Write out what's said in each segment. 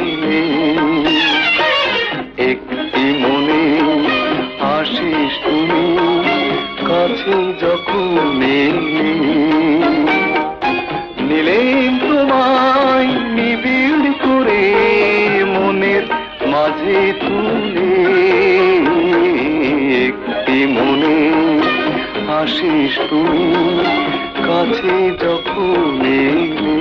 এলে একটি মনে আসিস তুমি কাছে যখন এলে নিলেন তোমায় নিবিড় করে মনের মাঝে তুলে একটি মনে আসিস তুমি কাছে যখন এলে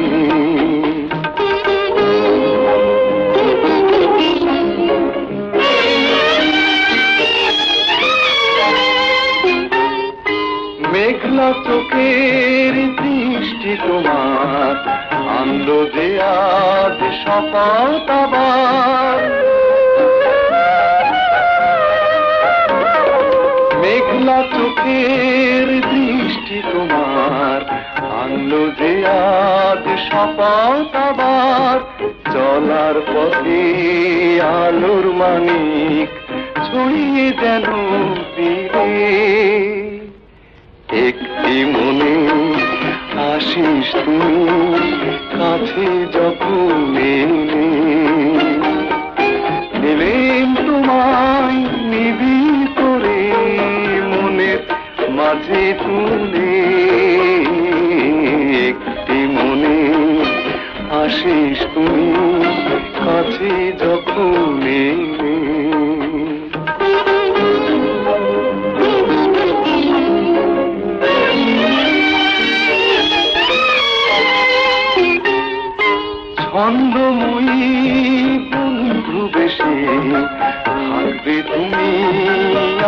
মেঘলা চোখের দৃষ্টি তোমার আনলো যে আজ শপথ আবার মেঘলা চোখের দৃষ্টি তোমার আনলো যে আজ শপথ আবার চলার পথে আলোর মানিক ছড়িয়ে যেন দিলে একটি মনে আসিস তুমি কাছে যখন এলে নিলেন তোমায় নিবিড় করে মনের মাঝে তুলে একটি মনে আসিস তুমি কাছে যখন এলে ছন্দময়ী বন্ধু বেশে থাকবে তুমি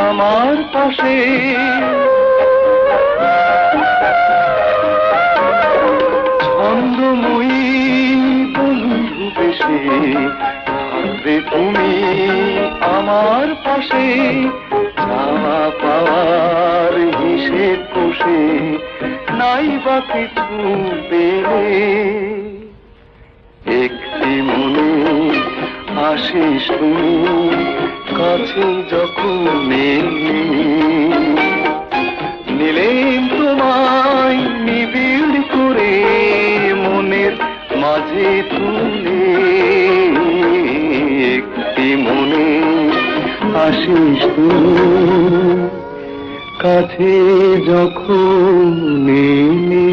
আমার পাশে ছন্দময়ী বন্ধু বেশে থাকবে তুমি আমার পাশে চাওয়া পাওয়ার হিসেব কষে নাই বা কিছু পেলে একটি মনে আসিস তুমি কাছে যখন এলে নিলেন তোমায় নিবিড় করে মনের মাঝে তুলে একটি মনে আসিস তুমি কাছে যখন এলে